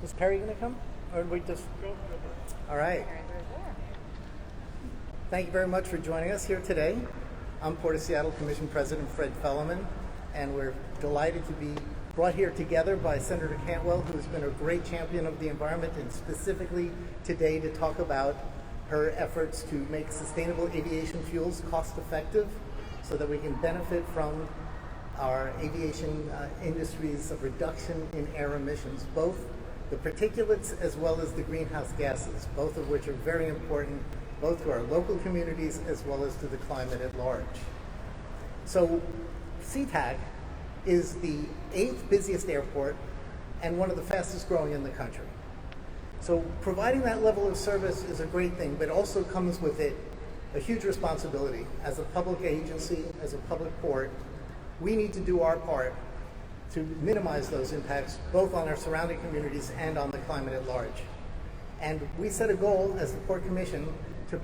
Is Perry going to come? Or we just... All right. Thank you very much for joining us here today. I'm Port of Seattle Commission President Fred Felleman, and we're delighted to be brought here together by Senator Cantwell, who's been a great champion of the environment, and specifically today to talk about her efforts to make sustainable aviation fuels cost-effective so that we can benefit from our aviation industry's reduction in air emissions, both the particulates as well as the greenhouse gases, both of which are very important both to our local communities as well as to the climate at large. So SeaTac is the 8th busiest airport and one of the fastest growing in the country. So providing that level of service is a great thing, but also comes with it a huge responsibility. As a public agency, as a public port, we need to do our part to minimize those impacts both on our surrounding communities and on the climate at large. And we set a goal as the Port Commission to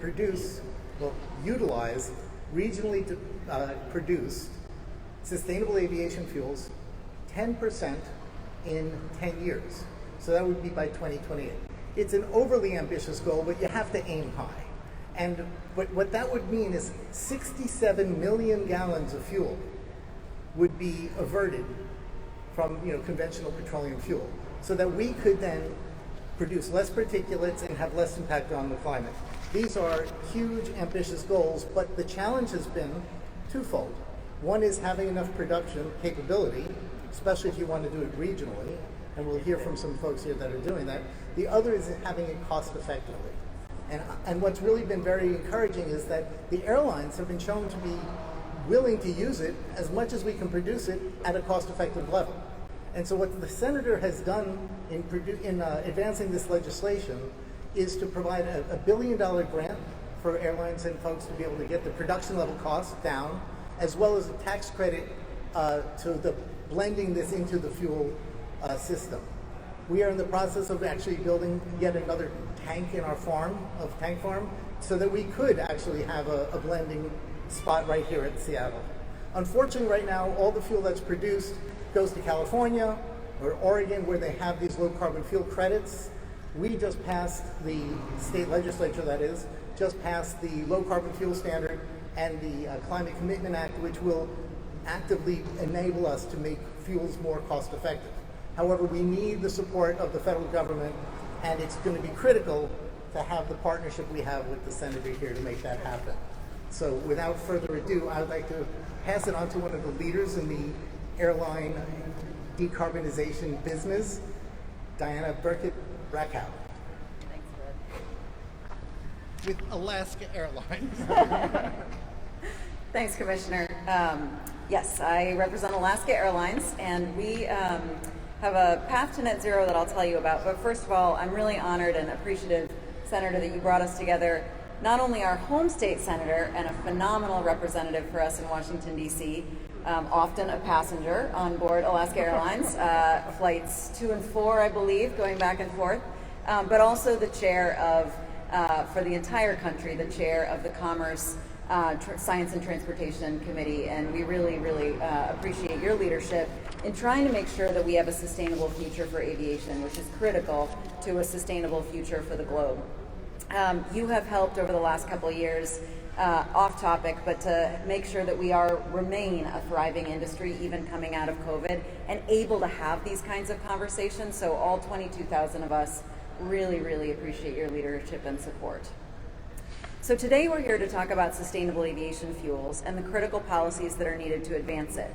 utilize regionally produced sustainable aviation fuels 10% in 10 years. So that would be by 2028. It's an overly ambitious goal, but you have to aim high. And what that would mean is 67 million gallons of fuel would be averted from conventional petroleum fuel, so that we could then produce less particulates and have less impact on the climate. These are huge, ambitious goals, but the challenge has been twofold. One is having enough production capability, especially if you want to do it regionally, and we'll hear from some folks here that are doing that. The other is having it cost effectively. And what's really been very encouraging is that the airlines have been shown to be willing to use it as much as we can produce it at a cost-effective level. And so what the Senator has done in advancing this legislation is to provide a $1 billion grant for airlines and folks to be able to get the production level costs down, as well as a tax credit to the blending this into the fuel system. We are in the process of actually building yet another tank in our tank farm, so that we could actually have a blending spot right here at Seattle. Unfortunately, right now, all the fuel that's produced goes to California or Oregon, where they have these low carbon fuel credits. We just passed, the state legislature that is, just passed the low carbon fuel standard and the Climate Commitment Act, which will actively enable us to make fuels more cost effective. However, we need the support of the federal government, and it's going to be critical to have the partnership we have with the Senator here to make that happen. So without further ado, I would like to pass it on to one of the leaders in the airline decarbonization business, Diana Burkett-Rakow. Thanks, Fred. With Alaska Airlines. Thanks, Commissioner. Yes, I represent Alaska Airlines, and we have a path to net zero that I'll tell you about. But first of all, I'm really honored and appreciative, Senator, that you brought us together. Not only our home state senator and a phenomenal representative for us in Washington, D.C., often a passenger on board Alaska Airlines, flights 2 and 4, I believe, going back and forth, but also the chair of, for the entire country, the chair of the Commerce, Science and Transportation Committee, and we really, really appreciate your leadership in trying to make sure that we have a sustainable future for aviation, which is critical to a sustainable future for the globe. You have helped over the last couple of years, off topic, but to make sure that we remain a thriving industry even coming out of COVID and able to have these kinds of conversations. So all 22,000 of us really, really appreciate your leadership and support. So today we're here to talk about sustainable aviation fuels and the critical policies that are needed to advance it.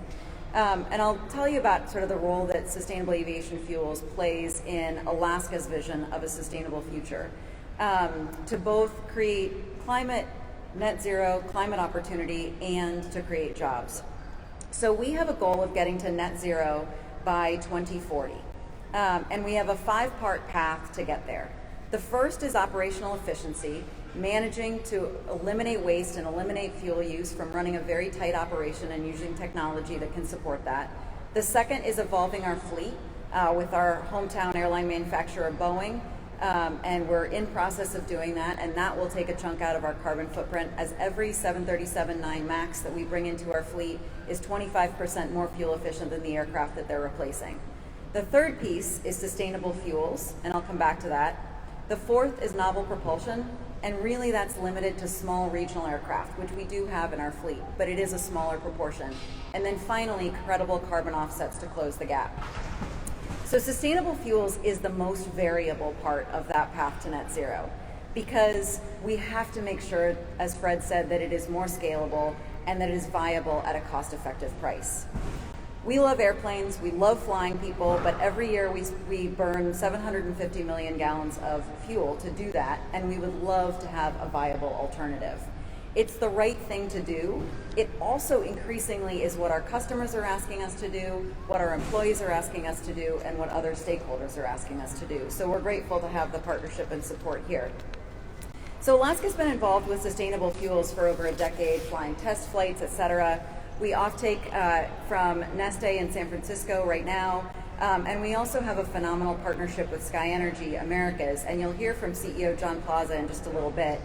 And I'll tell you about sort of the role that sustainable aviation fuels plays in Alaska's vision of a sustainable future. To both create net zero climate opportunity and to create jobs. So we have a goal of getting to net zero by 2040. And we have a 5-part path to get there. The first is operational efficiency, managing to eliminate waste and eliminate fuel use from running a very tight operation and using technology that can support that. The second is evolving our fleet with our hometown airline manufacturer, Boeing. And we're in process of doing that, and that will take a chunk out of our carbon footprint, as every 737-9 MAX that we bring into our fleet is 25% more fuel efficient than the aircraft that they're replacing. The third piece is sustainable fuels, and I'll come back to that. The fourth is novel propulsion, and really that's limited to small regional aircraft, which we do have in our fleet, but it is a smaller proportion. And then finally, credible carbon offsets to close the gap. So sustainable fuels is the most variable part of that path to net zero, because we have to make sure, as Fred said, that it is more scalable and that it is viable at a cost-effective price. We love airplanes, we love flying people, but every year we burn 750 million gallons of fuel to do that, and we would love to have a viable alternative. It's the right thing to do. It also increasingly is what our customers are asking us to do, what our employees are asking us to do, and what other stakeholders are asking us to do. So we're grateful to have the partnership and support here. So Alaska's been involved with sustainable fuels for over a decade, flying test flights, et cetera. We offtake from Neste in San Francisco right now, and we also have a phenomenal partnership with Sky Energy Americas, and you'll hear from CEO John Plaza in just a little bit.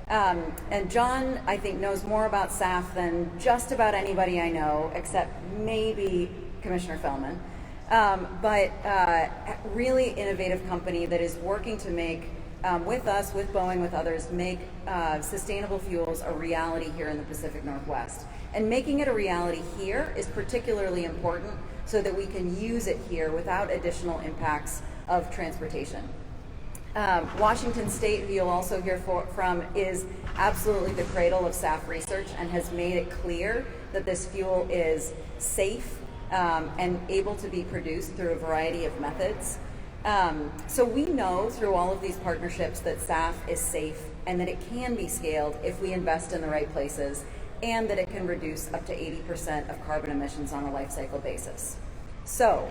And John, I think, knows more about SAF than just about anybody I know, except maybe Commissioner Fellman. But really innovative company that is working to make, with us, with Boeing, with others, make sustainable fuels a reality here in the Pacific Northwest. And making it a reality here is particularly important so that we can use it here without additional impacts of transportation. Washington State, who you'll also hear from, is absolutely the cradle of SAF research and has made it clear that this fuel is safe and able to be produced through a variety of methods. So we know through all of these partnerships that SAF is safe and that it can be scaled if we invest in the right places, and that it can reduce up to 80% of carbon emissions on a life cycle basis. So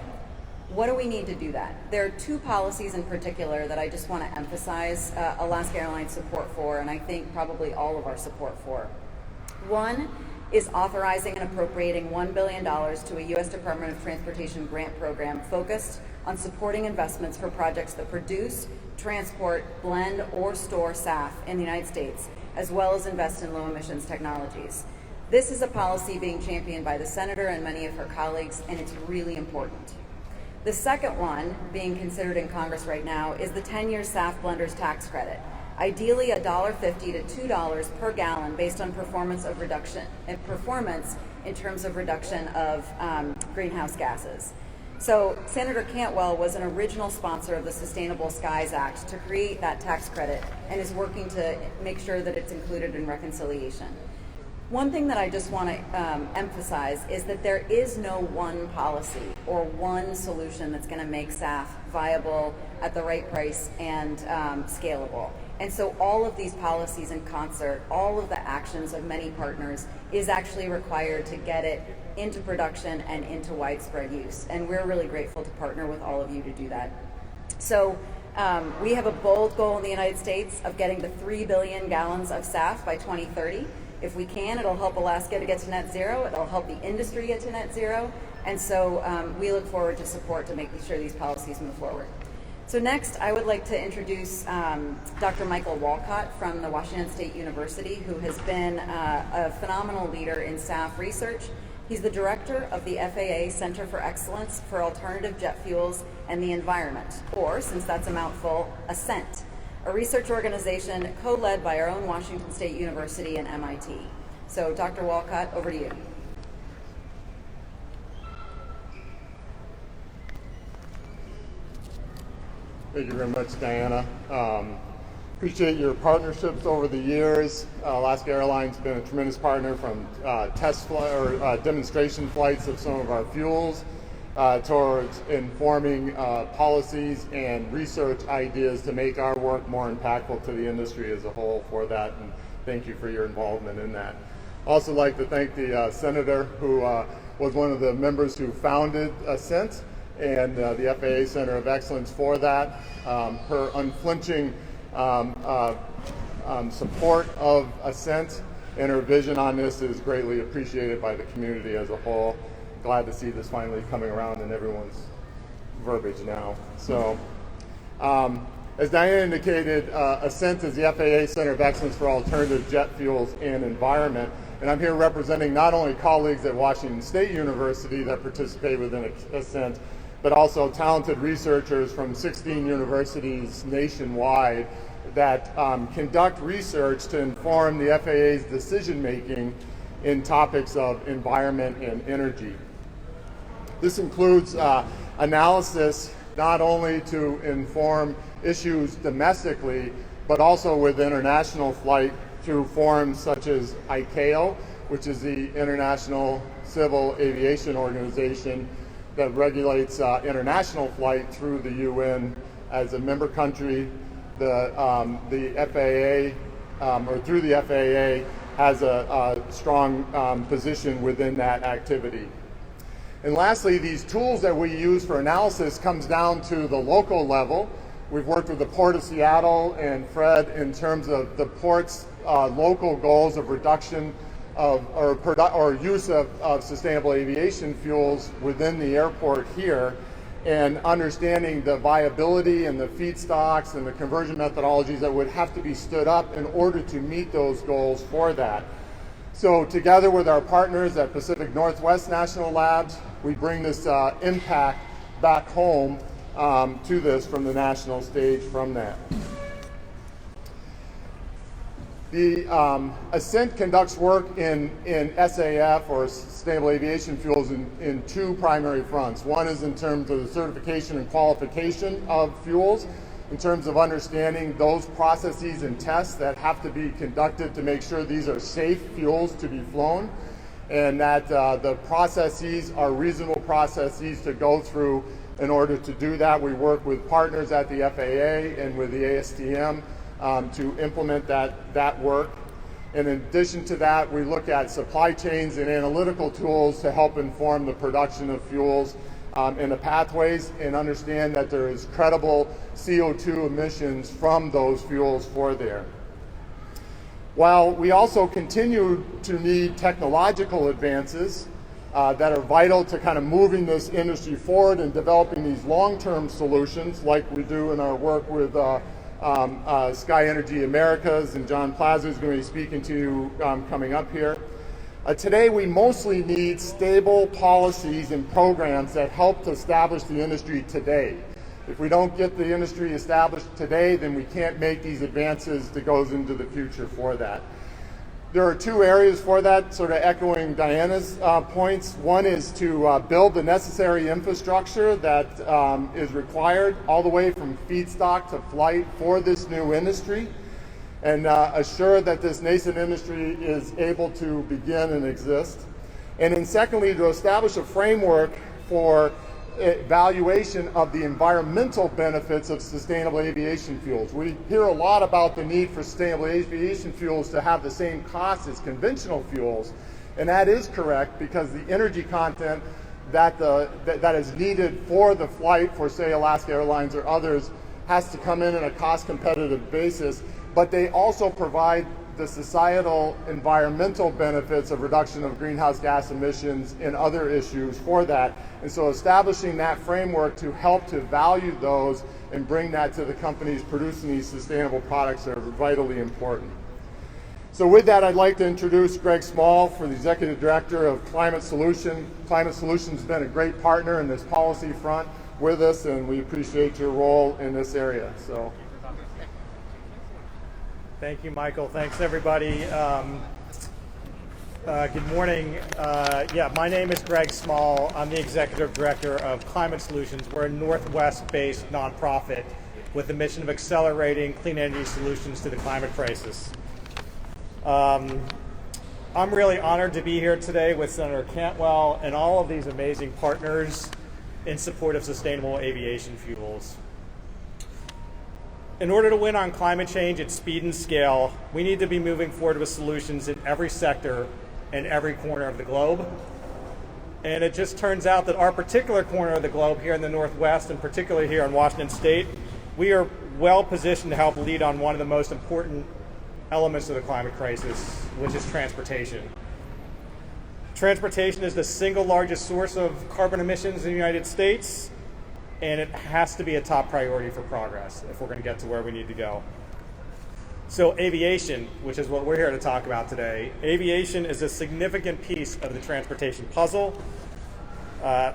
what do we need to do that? There are two policies in particular that I just want to emphasize Alaska Airlines support for, and I think probably all of our support for. One is authorizing and appropriating $1 billion to a U.S. Department of Transportation grant program focused on supporting investments for projects that produce, transport, blend, or store SAF in the United States, as well as invest in low emissions technologies. This is a policy being championed by the Senator and many of her colleagues, and it's really important. The second one being considered in Congress right now is the 10-year SAF blenders tax credit. Ideally $1.50 to $2 per gallon based on performance in terms of reduction of greenhouse gases. So Senator Cantwell was an original sponsor of the Sustainable Skies Act to create that tax credit and is working to make sure that it's included in reconciliation. One thing that I just want to emphasize is that there is no one policy or one solution that's going to make SAF viable at the right price and scalable. And so all of these policies in concert, all of the actions of many partners is actually required to get it into production and into widespread use. And we're really grateful to partner with all of you to do that. So we have a bold goal in the United States of getting to 3 billion gallons of SAF by 2030. If we can, it'll help Alaska to get to net zero. It'll help the industry get to net zero. And so we look forward to support to making sure these policies move forward. So next, I would like to introduce Dr. Michael Walcott from the Washington State University, who has been a phenomenal leader in SAF research. He's the director of the FAA Center for Excellence for Alternative Jet Fuels and the Environment, or, since that's a mouthful, ASCENT, a research organization co-led by our own Washington State University and MIT. So, Dr. Walcott, over to you. Thank you very much, Diana. Appreciate your partnerships over the years. Alaska Airlines has been a tremendous partner from demonstration flights of some of our fuels towards informing policies and research ideas to make our work more impactful to the industry as a whole for that, and thank you for your involvement in that. Also like to thank the Senator who was one of the members who founded ASCENT and the FAA Center of Excellence for that. Her unflinching support of ASCENT and her vision on this is greatly appreciated by the community as a whole. Glad to see this finally coming around in everyone's verbiage now. So, as Diana indicated, ASCENT is the FAA Center of Excellence for Alternative Jet Fuels and Environment. And I'm here representing not only colleagues at Washington State University that participate within ASCENT, but also talented researchers from 16 universities nationwide that conduct research to inform the FAA's decision-making in topics of environment and energy. This includes analysis not only to inform issues domestically, but also with international flight through forums such as ICAO, which is the International Civil Aviation Organization that regulates international flight through the UN as a member country. The FAA, or through the FAA, has a strong position within that activity. And lastly, these tools that we use for analysis comes down to the local level. We've worked with the Port of Seattle and Fred in terms of the port's local goals of reduction of or use of sustainable aviation fuels within the airport here, and understanding the viability and the feedstocks and the conversion methodologies that would have to be stood up in order to meet those goals for that. So together with our partners at Pacific Northwest National Labs, we bring this impact back home to this from the national stage from that. The Ascent conducts work in SAF, or Sustainable Aviation Fuels, in two primary fronts. One is in terms of the certification and qualification of fuels, in terms of understanding those processes and tests that have to be conducted to make sure these are safe fuels to be flown, and that the processes are reasonable processes to go through in order to do that. We work with partners at the FAA and with the ASTM to implement that work. And in addition to that, we look at supply chains and analytical tools to help inform the production of fuels and the pathways, and understand that there is credible CO2 emissions from those fuels for there. While we also continue to need technological advances that are vital to kind of moving this industry forward and developing these long-term solutions, like we do in our work with Sky Energy Americas, and John Plaza is going to be speaking to you coming up here. Today we mostly need stable policies and programs that help to establish the industry today. If we don't get the industry established today, then we can't make these advances that goes into the future for that. There are two areas for that, sort of echoing Diana's points. One is to build the necessary infrastructure that is required all the way from feedstock to flight for this new industry, and assure that this nascent industry is able to begin and exist. And then secondly, to establish a framework for evaluation of the environmental benefits of sustainable aviation fuels. We hear a lot about the need for sustainable aviation fuels to have the same cost as conventional fuels, and that is correct, because the energy content that is needed for the flight for, say, Alaska Airlines or others has to come in a cost competitive basis, but they also provide the societal environmental benefits of reduction of greenhouse gas emissions and other issues for that. And so establishing that framework to help to value those and bring that to the companies producing these sustainable products are vitally important. So with that, I'd like to introduce Greg Small, for the Executive Director of Climate Solutions. Climate Solutions has been a great partner in this policy front with us, and we appreciate your role in this area. So. Thank you, Michael. Thanks, everybody. Good morning. My name is Greg Small. I'm the Executive Director of Climate Solutions. We're a Northwest-based nonprofit with the mission of accelerating clean energy solutions to the climate crisis. I'm really honored to be here today with Senator Cantwell and all of these amazing partners in support of sustainable aviation fuels. In order to win on climate change at speed and scale, we need to be moving forward with solutions in every sector and every corner of the globe. And it just turns out that our particular corner of the globe here in the Northwest, and particularly here in Washington State, we are well positioned to help lead on one of the most important elements of the climate crisis, which is transportation. Transportation is the single largest source of carbon emissions in the United States, and it has to be a top priority for progress if we're going to get to where we need to go. So aviation, which is what we're here to talk about today, aviation is a significant piece of the transportation puzzle.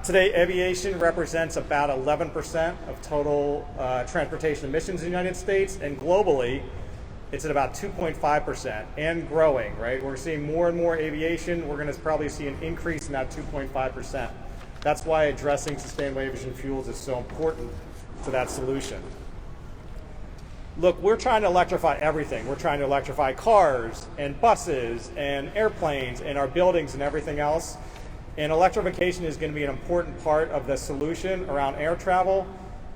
Today, aviation represents about 11% of total transportation emissions in the United States, and globally, it's at about 2.5% and growing, right? We're seeing more and more aviation. We're going to probably see an increase in that 2.5%. That's why addressing sustainable aviation fuels is so important to that solution. Look, we're trying to electrify everything. We're trying to electrify cars and buses and airplanes and our buildings and everything else. And electrification is going to be an important part of the solution around air travel.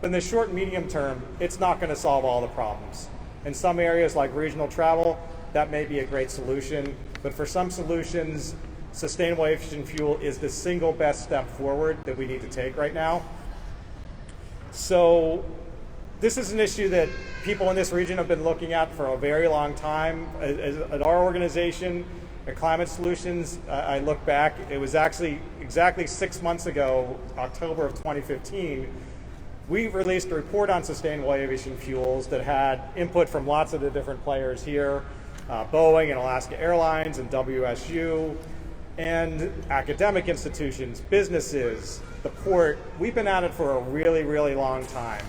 But in the short and medium term, it's not going to solve all the problems. In some areas like regional travel, that may be a great solution. But for some solutions, sustainable aviation fuel is the single best step forward that we need to take right now. So this is an issue that people in this region have been looking at for a very long time. At our organization, at Climate Solutions, I look back, it was actually exactly 6 months ago, October of 2015, we released a report on sustainable aviation fuels that had input from lots of the different players here, Boeing and Alaska Airlines and WSU, and academic institutions, businesses, the port. We've been at it for a really, really long time.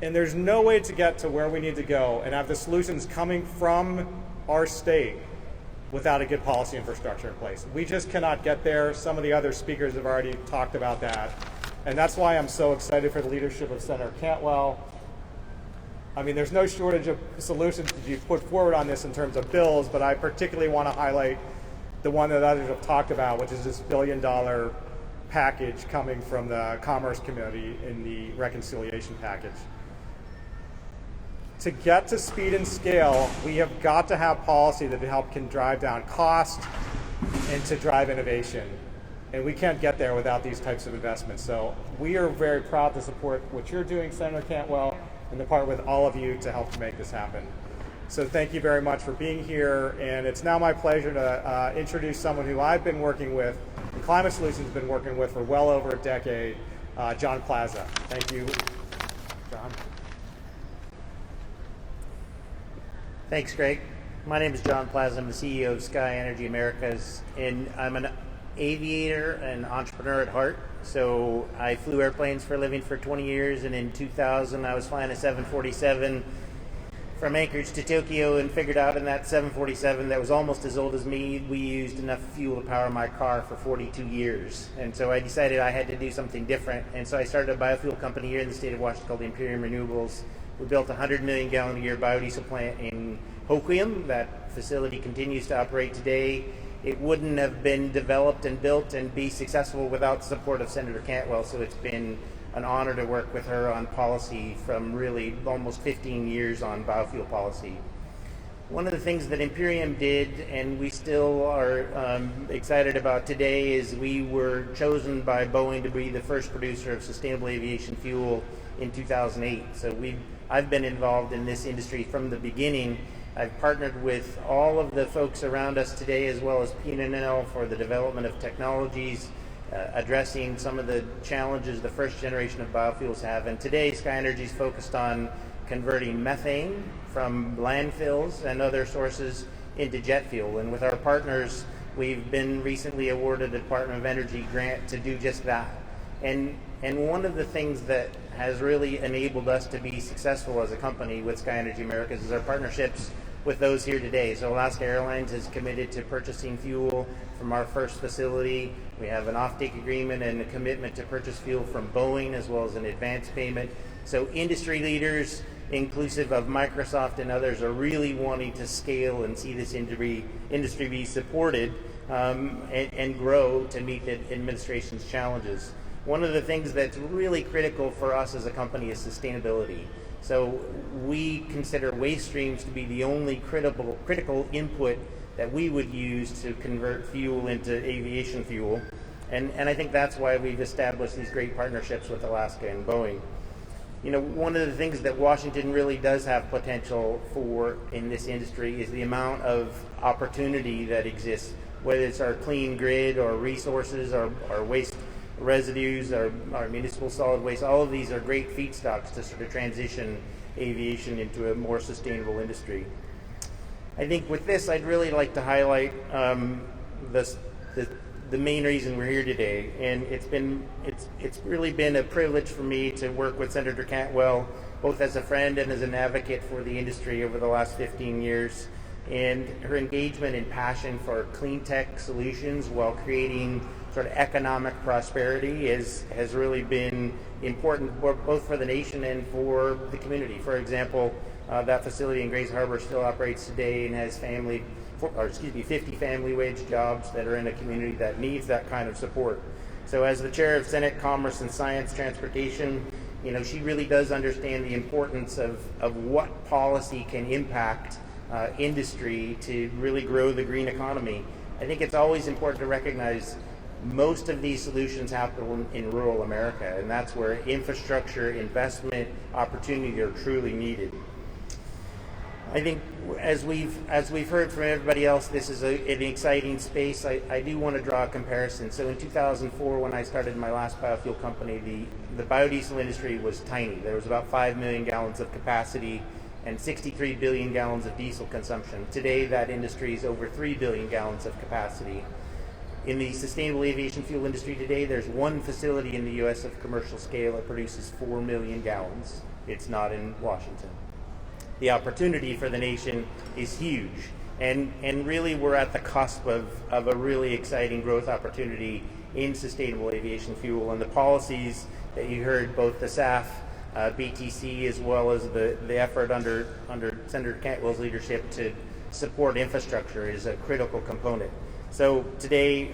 And there's no way to get to where we need to go and have the solutions coming from our state without a good policy infrastructure in place. We just cannot get there. Some of the other speakers have already talked about that. And that's why I'm so excited for the leadership of Senator Cantwell. I mean, there's no shortage of solutions that you've put forward on this in terms of bills, but I particularly want to highlight the one that others have talked about, which is this $1 billion package coming from the Commerce Committee in the reconciliation package. To get to speed and scale, we have got to have policy that can drive down cost and to drive innovation. And we can't get there without these types of investments. So we are very proud to support what you're doing, Senator Cantwell, and to partner with all of you to help to make this happen. So thank you very much for being here. And it's now my pleasure to introduce someone who I've been working with, and Climate Solutions has been working with for well over a decade, John Plaza. Thank you, John. Thanks, Greg. My name is John Plaza. I'm the CEO of Sky Energy Americas, and I'm an aviator and entrepreneur at heart. So I flew airplanes for a living for 20 years, and in 2000 I was flying a 747 from Anchorage to Tokyo and figured out in that 747 that was almost as old as me, we used enough fuel to power my car for 42 years. And so I decided I had to do something different. And so I started a biofuel company here in the state of Washington called Imperium Renewables. We built a 100 million gallon a year biodiesel plant in Hoquiam. That facility continues to operate today. It wouldn't have been developed and built and be successful without the support of Senator Cantwell. So it's been an honor to work with her on policy from really almost 15 years on biofuel policy. One of the things that Imperium did, and we still are excited about today, is we were chosen by Boeing to be the first producer of sustainable aviation fuel in 2008. So I've been involved in this industry from the beginning. I've partnered with all of the folks around us today, as well as P&L, for the development of technologies, addressing some of the challenges the first generation of biofuels have. And today, Sky Energy is focused on converting methane from landfills and other sources into jet fuel. And with our partners, we've been recently awarded a Department of Energy grant to do just that. And one of the things that has really enabled us to be successful as a company with Sky Energy Americas is our partnerships with those here today. So Alaska Airlines is committed to purchasing fuel from our first facility. We have an offtake agreement and a commitment to purchase fuel from Boeing, as well as an advance payment. So industry leaders, inclusive of Microsoft and others, are really wanting to scale and see this industry be supported and grow to meet the administration's challenges. One of the things that's really critical for us as a company is sustainability. So we consider waste streams to be the only critical input that we would use to convert fuel into aviation fuel. And I think that's why we've established these great partnerships with Alaska and Boeing. You know, one of the things that Washington really does have potential for in this industry is the amount of opportunity that exists, whether it's our clean grid or resources or waste residues, our municipal solid waste. All of these are great feedstocks to sort of transition aviation into a more sustainable industry. I think with this, I'd really like to highlight the the main reason we're here today. And it's really been a privilege for me to work with Senator Cantwell, both as a friend and as an advocate for the industry over the last 15 years. And her engagement and passion for clean tech solutions while creating sort of economic prosperity has really been important both for the nation and for the community. For example, that facility in Grays Harbor still operates today and has 50 family wage jobs that are in a community that needs that kind of support. So as the chair of Senate Commerce and Science Transportation, she really does understand the importance of what policy can impact industry to really grow the green economy. I think it's always important to recognize most of these solutions happen in rural America, and that's where infrastructure investment opportunity are truly needed. I think as we've heard from everybody else, this is an exciting space. I do want to draw a comparison. So in 2004, when I started my last biofuel company, the biodiesel industry was tiny. There was about 5 million gallons of capacity and 63 billion gallons of diesel consumption. Today, that industry is over 3 billion gallons of capacity. In the sustainable aviation fuel industry today, there's one facility in the U.S. of commercial scale that produces 4 million gallons. It's not in Washington. The opportunity for the nation is huge. And really, we're at the cusp of a really exciting growth opportunity in sustainable aviation fuel. And the policies that you heard, both the SAF, BTC, as well as the effort under Senator Cantwell's leadership to support infrastructure is a critical component. So today,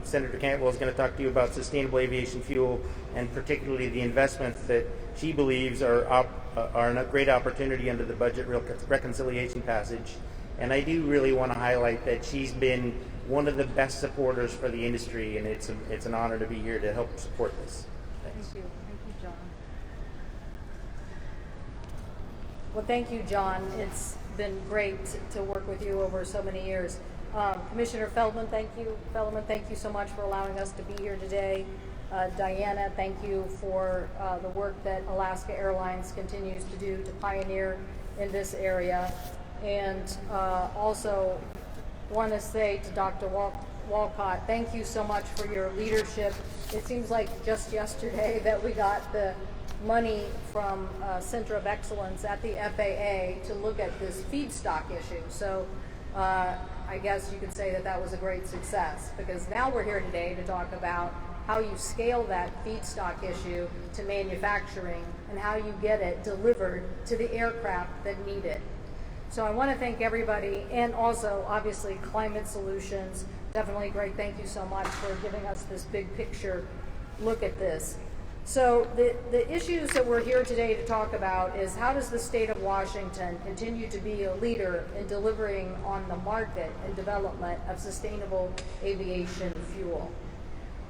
Senator Cantwell is going to talk to you about sustainable aviation fuel and particularly the investments that she believes are a great opportunity under the budget reconciliation passage. And I do really want to highlight that she's been one of the best supporters for the industry, and it's an honor to be here to help support this. Thanks. Thank you, John. Well, thank you, John. It's been great to work with you over so many years. Commissioner Feldman, thank you. Thank you so much for allowing us to be here today. Diana, thank you for the work that Alaska Airlines continues to do to pioneer in this area. And also want to say to Dr. Walcott, thank you so much for your leadership. It seems like just yesterday that we got the money from Center of Excellence at the FAA to look at this feedstock issue. So I guess you could say that was a great success, because now we're here today to talk about how you scale that feedstock issue to manufacturing and how you get it delivered to the aircraft that need it. So I want to thank everybody, and also obviously Climate Solutions, definitely great. Thank you so much for giving us this big picture look at this. So the issues that we're here today to talk about is, how does the state of Washington continue to be a leader in delivering on the market and development of sustainable aviation fuel?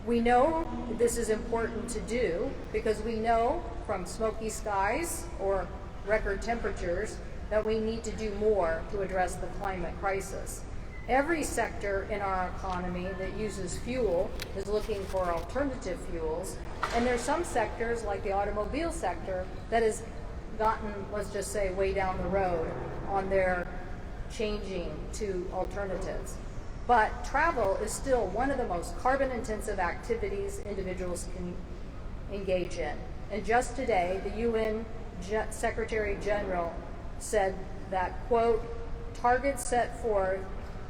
We know this is important to do because we know from smoky skies or record temperatures that we need to do more to address the climate crisis. Every sector in our economy that uses fuel is looking for alternative fuels, and there's some sectors, like the automobile sector, that has gotten, let's just say, way down the road on their changing to alternatives. But travel is still one of the most carbon-intensive activities individuals can engage in. And just today, the UN Secretary General said that, quote, targets set forth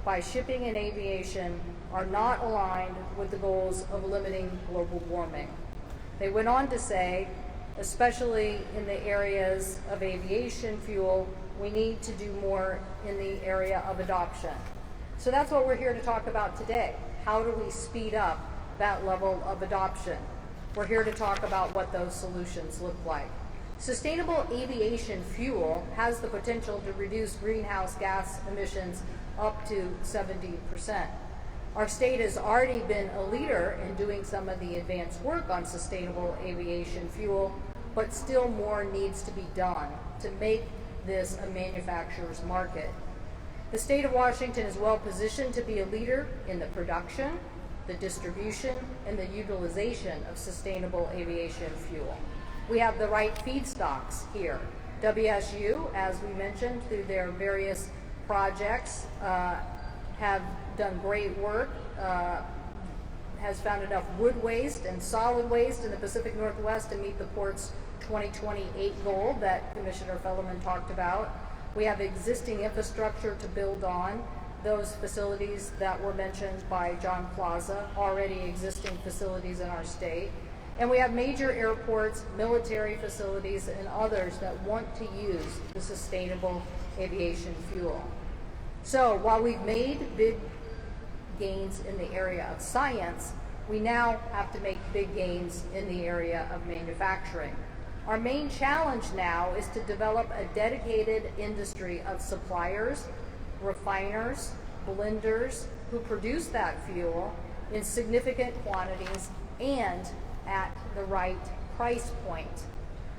by shipping and aviation are not aligned with the goals of limiting global warming. They went on to say, especially in the areas of aviation fuel, we need to do more in the area of adoption. So that's what we're here to talk about today. How do we speed up that level of adoption? We're here to talk about what those solutions look like. Sustainable aviation fuel has the potential to reduce greenhouse gas emissions up to 70%. Our state has already been a leader in doing some of the advanced work on sustainable aviation fuel, but still more needs to be done to make this a manufacturer's market. The state of Washington is well positioned to be a leader in the production, the distribution, and the utilization of sustainable aviation fuel. We have the right feedstocks here. WSU, as we mentioned, through their various projects, have done great work has found enough wood waste and solid waste in the Pacific Northwest to meet the port's 2028 goal that Commissioner Feldman talked about. We have existing infrastructure to build on. Those facilities that were mentioned by John Plaza, already existing facilities in our state. And we have major airports, military facilities, and others that want to use the sustainable aviation fuel. So while we've made big gains in the area of science, we now have to make big gains in the area of manufacturing. Our main challenge now is to develop a dedicated industry of suppliers, refiners, blenders who produce that fuel in significant quantities and at the right price point.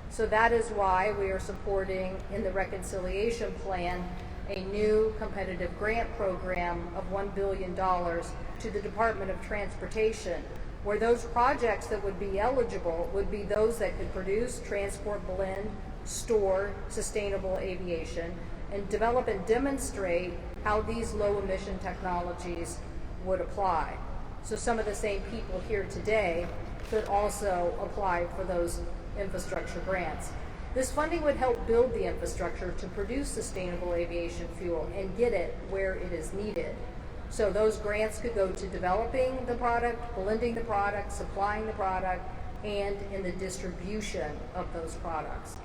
So that is why we are supporting in the reconciliation plan a new competitive grant program of $1 billion to the Department of Transportation, where those projects that would be eligible would be those that could produce, transport, blend, store sustainable aviation, and develop and demonstrate how these low emission technologies would apply. So some of the same people here today could also apply for those infrastructure grants. This funding would help build the infrastructure to produce sustainable aviation fuel and get it where it is needed. So those grants could go to developing the product, blending the product, supplying the product, and in the distribution of those products.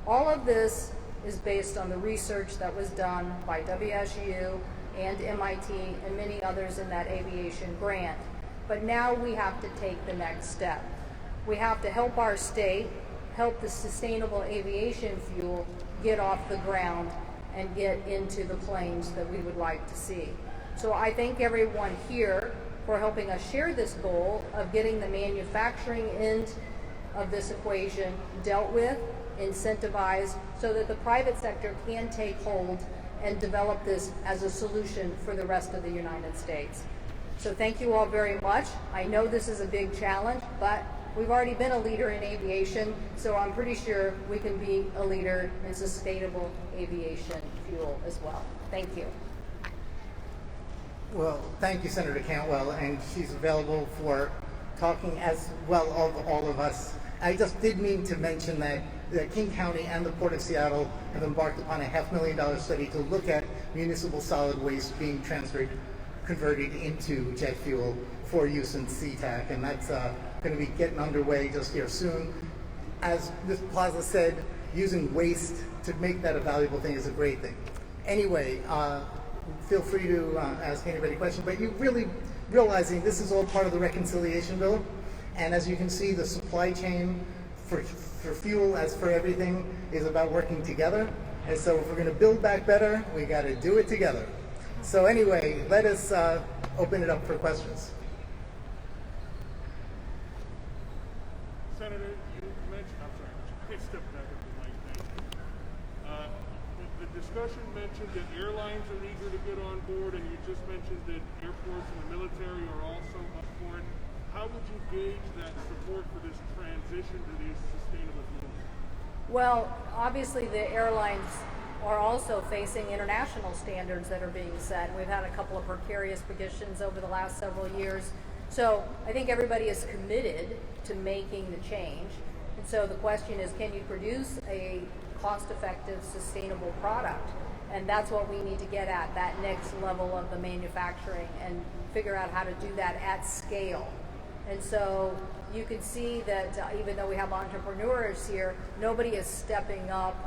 All of this is based on the research that was done by WSU and MIT and many others in that aviation grant. But now we have to take the next step. We have to help our state, help the sustainable aviation fuel get off the ground and get into the planes that we would like to see. So I thank everyone here for helping us share this goal of getting the manufacturing end of this equation dealt with, incentivized, so that the private sector can take hold and develop this as a solution for the rest of the United States. So thank you all very much. I know this is a big challenge, but we've already been a leader in aviation, so I'm pretty sure we can be a leader in sustainable aviation fuel as well. Thank you. Well, thank you, Senator Cantwell, and she's available for talking as well of all of us. I just did mean to mention that King County and the Port of Seattle have embarked upon a $500,000 study to look at municipal solid waste being converted into jet fuel for use in SeaTac, and that's going to be getting underway just here soon. As Ms. Plaza said, using waste to make that a valuable thing is a great thing. Anyway, feel free to ask anybody questions, but you really realizing this is all part of the reconciliation bill, and as you can see, the supply chain for fuel, as for everything, is about working together. And so if we're going to build back better, we got to do it together. So anyway, let us open it up for questions. Senator, you mentioned, I'm sorry, hey, step back up the mic, thank you. The discussion mentioned that airlines are eager to get on board, and you just mentioned that airports and the military are also up for it. How would you gauge that support for this transition to these sustainable fuels? Well, obviously the airlines are also facing international standards that are being set. We've had a couple of precarious positions over the last several years. So I think everybody is committed to making the change. And so the question is, can you produce a cost-effective, sustainable product? And that's what we need to get at, that next level of the manufacturing, and figure out how to do that at scale. And so you can see that even though we have entrepreneurs here, nobody is stepping up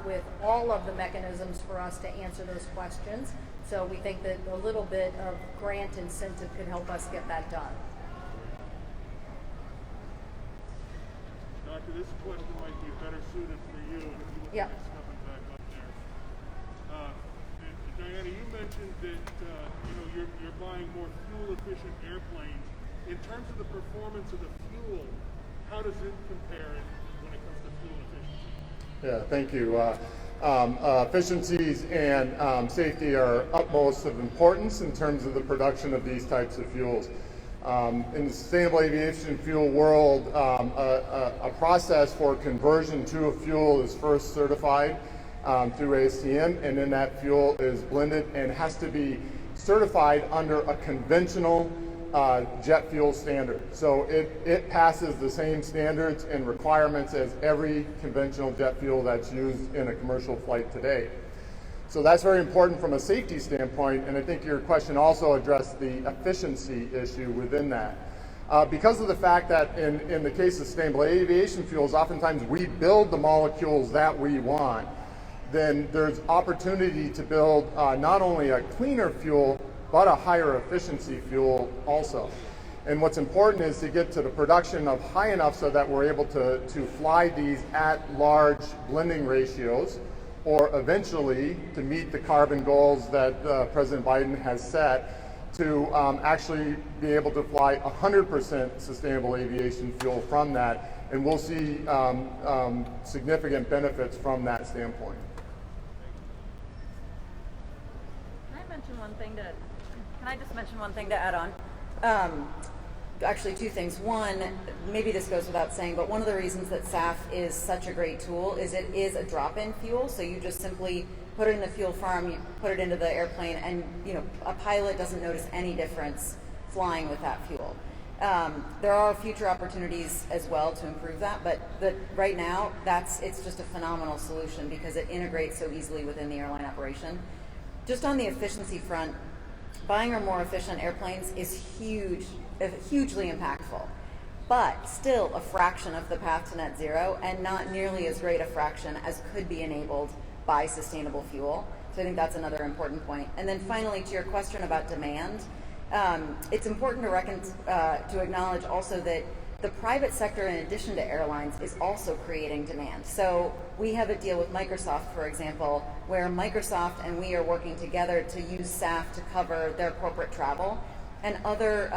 with all of the mechanisms for us to answer those questions. So we think that a little bit of grant incentive could help us get that done. Doctor, this question might be better suited for you if you would Yeah. mind stepping back up there. Diana, you mentioned that you're buying more fuel-efficient airplanes. In terms of the performance of the fuel, how does it compare when it comes to fuel efficiency? Yeah, thank you. Efficiencies and safety are utmost of importance in terms of the production of these types of fuels. In the sustainable aviation fuel world, a process for conversion to a fuel is first certified through ASTM, and then that fuel is blended and has to be certified under a conventional jet fuel standard. So it passes the same standards and requirements as every conventional jet fuel that's used in a commercial flight today. So that's very important from a safety standpoint, and I think your question also addressed the efficiency issue within that. Because of the fact that in the case of sustainable aviation fuels, oftentimes we build the molecules that we want, then there's opportunity to build not only a cleaner fuel, but a higher efficiency fuel also. And what's important is to get to the production of high enough so that we're able to fly these at large blending ratios, or eventually to meet the carbon goals that President Biden has set, to actually be able to fly 100% sustainable aviation fuel from that, and we'll see significant benefits from that standpoint. Can I just mention one thing to add on? Actually, two things. One, maybe this goes without saying, but one of the reasons that SAF is such a great tool is it is a drop-in fuel, so you just simply put it in the fuel farm, you put it into the airplane, and a pilot doesn't notice any difference flying with that fuel. There are future opportunities as well to improve that, but right now it's just a phenomenal solution because it integrates so easily within the airline operation. Just on the efficiency front, buying our more efficient airplanes is hugely impactful, but still a fraction of the path to net zero, and not nearly as great a fraction as could be enabled by sustainable fuel. So I think that's another important point. And then finally, to your question about demand, it's important to acknowledge also that the private sector, in addition to airlines, is also creating demand. So we have a deal with Microsoft, for example, where Microsoft and we are working together to use SAF to cover their corporate travel. And other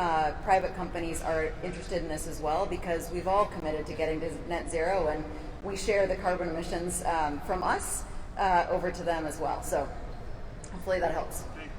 private companies are interested in this as well, because we've all committed to getting to net zero, and we share the carbon emissions from us over to them as well. So hopefully that helps. Thank